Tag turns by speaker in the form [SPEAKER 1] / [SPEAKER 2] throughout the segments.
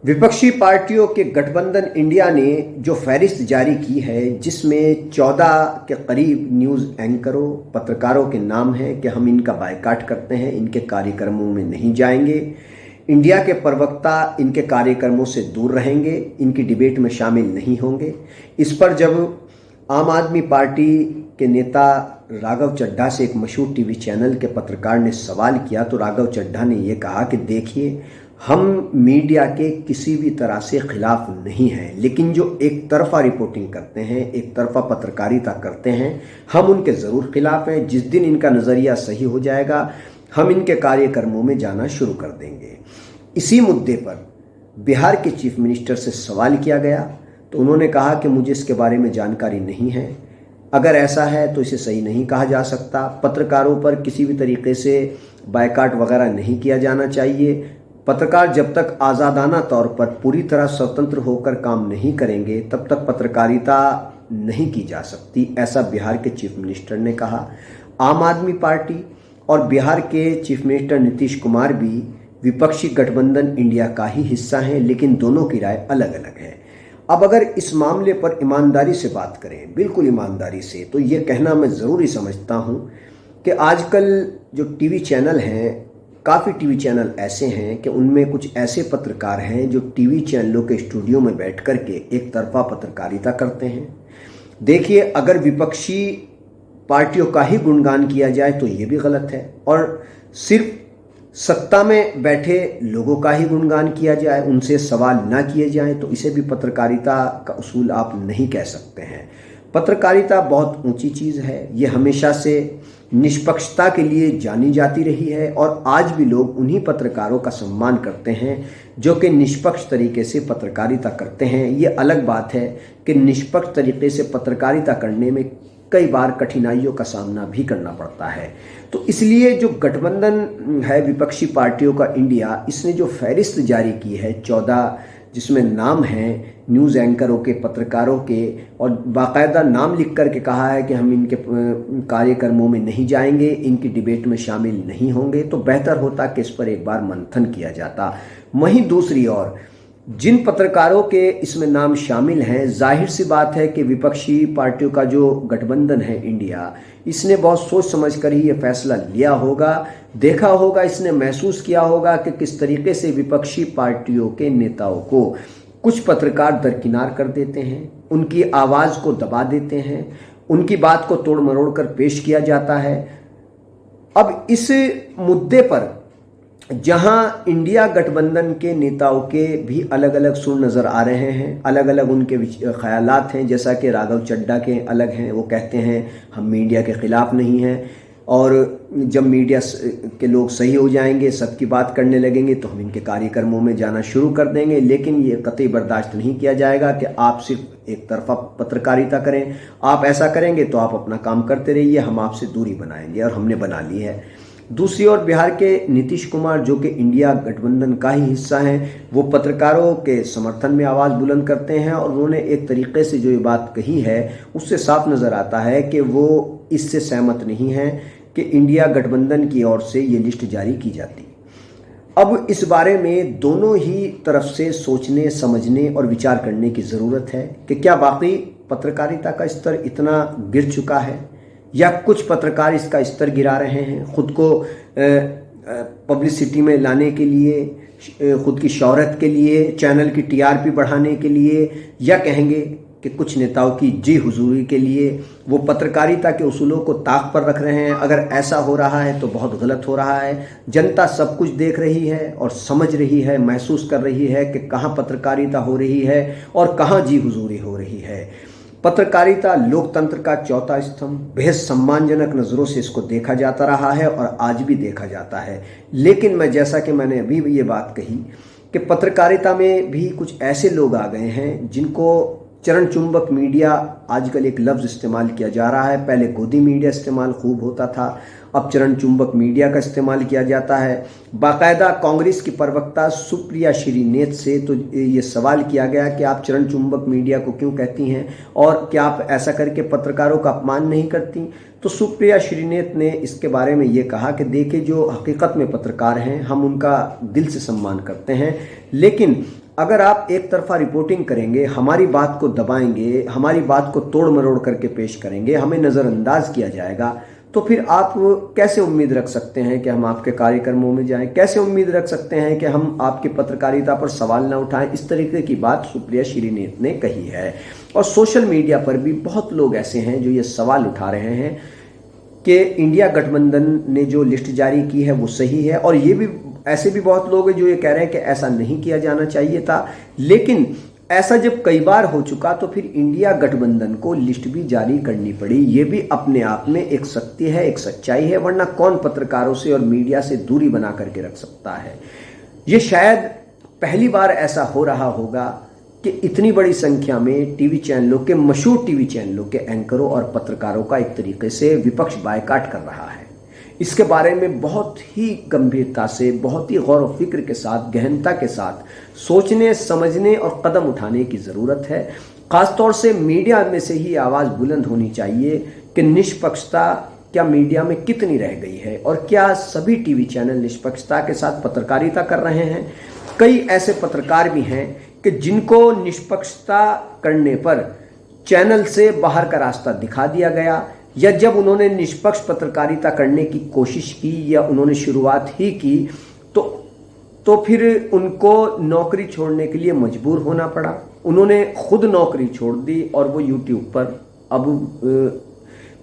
[SPEAKER 1] विपक्षी पार्टियों के गठबंधन इंडिया ने जो फहरिस्त जारी की है, जिसमें 14 के करीब न्यूज़ एंकरों, पत्रकारों के नाम हैं कि हम इनका बायकॉट करते हैं, इनके कार्यक्रमों में नहीं जाएंगे, इंडिया के प्रवक्ता इनके कार्यक्रमों से दूर रहेंगे, इनकी डिबेट में शामिल नहीं होंगे। इस पर जब आम आदमी पार्टी के नेता राघव चड्ढा से एक मशहूर टीवी चैनल के पत्रकार ने सवाल किया, तो राघव चड्ढा ने ये कहा कि देखिए, हम मीडिया के किसी भी तरह से खिलाफ नहीं हैं, लेकिन जो एक तरफा रिपोर्टिंग करते हैं, एक तरफा पत्रकारिता करते हैं, हम उनके ज़रूर खिलाफ हैं। जिस दिन इनका नज़रिया सही हो जाएगा, हम इनके कार्यक्रमों में जाना शुरू कर देंगे। इसी मुद्दे पर बिहार के चीफ मिनिस्टर से सवाल किया गया, तो उन्होंने कहा कि मुझे इसके बारे में जानकारी नहीं है। अगर ऐसा है तो इसे सही नहीं कहा जा सकता। पत्रकारों पर किसी भी तरीके से बायकॉट वगैरह नहीं किया जाना चाहिए। पत्रकार जब तक आज़ादाना तौर पर पूरी तरह स्वतंत्र होकर काम नहीं करेंगे, तब तक पत्रकारिता नहीं की जा सकती, ऐसा बिहार के चीफ मिनिस्टर ने कहा। आम आदमी पार्टी और बिहार के चीफ मिनिस्टर नीतीश कुमार भी विपक्षी गठबंधन इंडिया का ही हिस्सा हैं, लेकिन दोनों की राय अलग अलग है। अब अगर इस मामले पर ईमानदारी से बात करें, बिल्कुल ईमानदारी से, तो ये कहना मैं ज़रूरी समझता हूँ कि आजकल जो टीवी चैनल हैं, काफ़ी टीवी चैनल ऐसे हैं कि उनमें कुछ ऐसे पत्रकार हैं जो टीवी चैनलों के स्टूडियो में बैठ कर के एक तरफा पत्रकारिता करते हैं। देखिए, अगर विपक्षी पार्टियों का ही गुणगान किया जाए तो ये भी गलत है, और सिर्फ सत्ता में बैठे लोगों का ही गुणगान किया जाए, उनसे सवाल ना किए जाएं, तो इसे भी पत्रकारिता का उसूल आप नहीं कह सकते हैं। पत्रकारिता बहुत ऊंची चीज़ है। ये हमेशा से निष्पक्षता के लिए जानी जाती रही है, और आज भी लोग उन्हीं पत्रकारों का सम्मान करते हैं जो कि निष्पक्ष तरीके से पत्रकारिता करते हैं। ये अलग बात है कि निष्पक्ष तरीके से पत्रकारिता करने में कई बार कठिनाइयों का सामना भी करना पड़ता है। तो इसलिए जो गठबंधन है विपक्षी पार्टियों का इंडिया, इसने जो फहरिस्त जारी की है 14, जिसमें नाम हैं न्यूज़ एंकरों के, पत्रकारों के, और बाकायदा नाम लिख कर के कहा है कि हम इनके कार्यक्रमों में नहीं जाएंगे, इनकी डिबेट में शामिल नहीं होंगे, तो बेहतर होता कि इस पर एक बार मंथन किया जाता। वहीं दूसरी ओर जिन पत्रकारों के इसमें नाम शामिल हैं, जाहिर सी बात है कि विपक्षी पार्टियों का जो गठबंधन है इंडिया, इसने बहुत सोच समझ कर ही ये फैसला लिया होगा। देखा होगा, इसने महसूस किया होगा कि किस तरीके से विपक्षी पार्टियों के नेताओं को कुछ पत्रकार दरकिनार कर देते हैं, उनकी आवाज़ को दबा देते हैं, उनकी बात को तोड़ मरोड़ कर पेश किया जाता है। अब इस मुद्दे पर जहां इंडिया गठबंधन के नेताओं के भी अलग अलग सुर नज़र आ रहे हैं, अलग अलग उनके ख्यालात हैं, जैसा कि राघव चड्ढा के अलग हैं, वो कहते हैं हम मीडिया के ख़िलाफ़ नहीं हैं, और जब मीडिया के लोग सही हो जाएंगे, सबकी बात करने लगेंगे, तो हम इनके कार्यक्रमों में जाना शुरू कर देंगे। लेकिन ये कतई बर्दाश्त नहीं किया जाएगा कि आप सिर्फ एक तरफा पत्रकारिता करें। आप ऐसा करेंगे तो आप अपना काम करते रहिए, हम आपसे दूरी बनाएंगे, और हमने बना ली है। दूसरी ओर बिहार के नीतीश कुमार, जो कि इंडिया गठबंधन का ही हिस्सा हैं, वो पत्रकारों के समर्थन में आवाज़ बुलंद करते हैं, और उन्होंने एक तरीके से जो ये बात कही है, उससे साफ नज़र आता है कि वो इससे सहमत नहीं हैं कि इंडिया गठबंधन की ओर से ये लिस्ट जारी की जाती। अब इस बारे में दोनों ही तरफ से सोचने, समझने और विचार करने की ज़रूरत है कि क्या वाकई पत्रकारिता का स्तर इतना गिर चुका है, या कुछ पत्रकार इसका स्तर गिरा रहे हैं खुद को पब्लिसिटी में लाने के लिए, खुद की शोहरत के लिए, चैनल की टीआरपी बढ़ाने के लिए, या कहेंगे कि कुछ नेताओं की जी हुजूरी के लिए वो पत्रकारिता के उसूलों को ताक पर रख रहे हैं। अगर ऐसा हो रहा है तो बहुत गलत हो रहा है। जनता सब कुछ देख रही है और समझ रही है, महसूस कर रही है कि कहाँ पत्रकारिता हो रही है और कहाँ जी हुजूरी हो रही है। पत्रकारिता लोकतंत्र का चौथा स्तंभ, बेहद सम्मानजनक नज़रों से इसको देखा जाता रहा है और आज भी देखा जाता है। लेकिन जैसा कि मैंने अभी भी ये बात कही कि पत्रकारिता में भी कुछ ऐसे लोग आ गए हैं जिनको चरण चुंबक मीडिया, आजकल एक लफ्ज़ इस्तेमाल किया जा रहा है, पहले गोदी मीडिया इस्तेमाल खूब होता था, अब चरण चुंबक मीडिया का इस्तेमाल किया जाता है। बाकायदा कांग्रेस की प्रवक्ता सुप्रिया श्रीनेत से तो ये सवाल किया गया कि आप चरण चुंबक मीडिया को क्यों कहती हैं, और क्या आप ऐसा करके पत्रकारों का अपमान नहीं करती। तो सुप्रिया श्रीनेत ने इसके बारे में ये कहा कि देखिए, जो हकीकत में पत्रकार हैं हम उनका दिल से सम्मान करते हैं, लेकिन अगर आप एक तरफा रिपोर्टिंग करेंगे, हमारी बात को दबाएंगे, हमारी बात को तोड़ मरोड़ करके पेश करेंगे, हमें नज़रअंदाज किया जाएगा, तो फिर आप कैसे उम्मीद रख सकते हैं कि हम आपके कार्यक्रमों में जाएं? कैसे उम्मीद रख सकते हैं कि हम आपकी पत्रकारिता पर सवाल ना उठाएं? इस तरीके की बात सुप्रिया श्रीनेत ने कही है। और सोशल मीडिया पर भी बहुत लोग ऐसे हैं जो ये सवाल उठा रहे हैं कि इंडिया गठबंधन ने जो लिस्ट जारी की है वो सही है, और ये भी ऐसे भी बहुत लोग हैं जो ये कह रहे हैं कि ऐसा नहीं किया जाना चाहिए था। लेकिन ऐसा जब कई बार हो चुका तो फिर इंडिया गठबंधन को लिस्ट भी जारी करनी पड़ी। ये भी अपने आप में एक सत्य है, एक सच्चाई है, वरना कौन पत्रकारों से और मीडिया से दूरी बना करके रख सकता है। ये शायद पहली बार ऐसा हो रहा होगा कि इतनी बड़ी संख्या में टीवी चैनलों के, मशहूर टीवी चैनलों के एंकरों और पत्रकारों का एक तरीके से विपक्ष बायकाट कर रहा है। इसके बारे में बहुत ही गंभीरता से, बहुत ही गौर व फिक्र के साथ, गहनता के साथ सोचने, समझने और कदम उठाने की ज़रूरत है। ख़ासतौर से मीडिया में से ही आवाज़ बुलंद होनी चाहिए कि निष्पक्षता क्या मीडिया में कितनी रह गई है, और क्या सभी टीवी चैनल निष्पक्षता के साथ पत्रकारिता कर रहे हैं। कई ऐसे पत्रकार भी हैं कि जिनको निष्पक्षता करने पर चैनल से बाहर का रास्ता दिखा दिया गया, या जब उन्होंने निष्पक्ष पत्रकारिता करने की कोशिश की या उन्होंने शुरुआत ही की तो फिर उनको नौकरी छोड़ने के लिए मजबूर होना पड़ा। उन्होंने खुद नौकरी छोड़ दी और वो यूट्यूब पर अब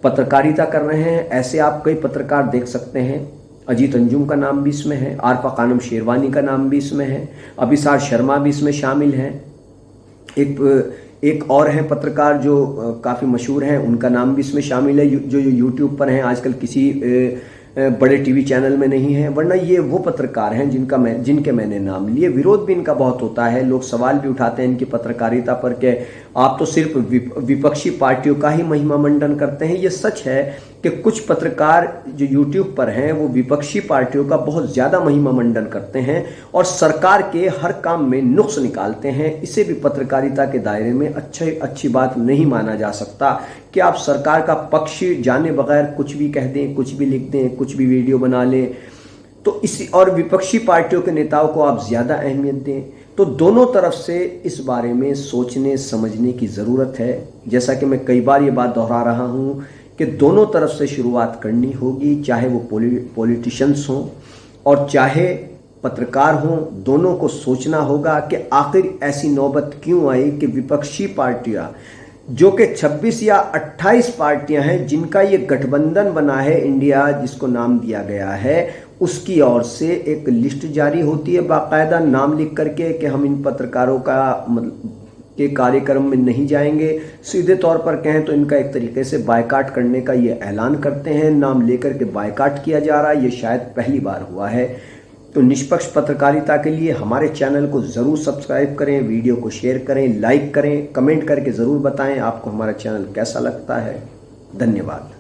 [SPEAKER 1] पत्रकारिता कर रहे हैं। ऐसे आप कई पत्रकार देख सकते हैं। अजीत अंजुम का नाम भी इसमें है, आरफा खानम शेरवानी का नाम भी इसमें है, अभिसार शर्मा भी इसमें शामिल हैं। एक और हैं पत्रकार जो काफ़ी मशहूर हैं, उनका नाम भी इसमें शामिल है, जो यूट्यूब पर हैं, आजकल किसी बड़े टीवी चैनल में नहीं है। वरना ये वो पत्रकार हैं जिनके मैंने नाम लिए। विरोध भी इनका बहुत होता है, लोग सवाल भी उठाते हैं इनकी पत्रकारिता पर कि आप तो सिर्फ विपक्षी पार्टियों का ही महिमा मंडन करते हैं। ये सच है कि कुछ पत्रकार जो यूट्यूब पर हैं वो विपक्षी पार्टियों का बहुत ज़्यादा महिमा मंडन करते हैं और सरकार के हर काम में नुक्स निकालते हैं। इसे भी पत्रकारिता के दायरे में अच्छी बात नहीं माना जा सकता कि आप सरकार का पक्ष जाने बगैर कुछ भी कह दें, कुछ भी लिख दें, कुछ भी वीडियो बना लें, तो इसी और विपक्षी पार्टियों के नेताओं को आप ज़्यादा अहमियत दें। तो दोनों तरफ से इस बारे में सोचने समझने की ज़रूरत है। जैसा कि मैं कई बार ये बात दोहरा रहा हूँ कि दोनों तरफ से शुरुआत करनी होगी, चाहे वो पॉलिटिशियंस हों और चाहे पत्रकार हों। दोनों को सोचना होगा कि आखिर ऐसी नौबत क्यों आई कि विपक्षी पार्टियां, जो कि 26 या 28 पार्टियां हैं जिनका ये गठबंधन बना है, इंडिया जिसको नाम दिया गया है, उसकी ओर से एक लिस्ट जारी होती है बाकायदा नाम लिख करके कि हम इन पत्रकारों के कार्यक्रम में नहीं जाएंगे। सीधे तौर पर कहें तो इनका एक तरीके से बायकाट करने का ये ऐलान करते हैं, नाम लेकर के बायकाट किया जा रहा है। ये शायद पहली बार हुआ है। तो निष्पक्ष पत्रकारिता के लिए हमारे चैनल को ज़रूर सब्सक्राइब करें, वीडियो को शेयर करें, लाइक करें, कमेंट करके ज़रूर बताएं आपको हमारा चैनल कैसा लगता है। धन्यवाद।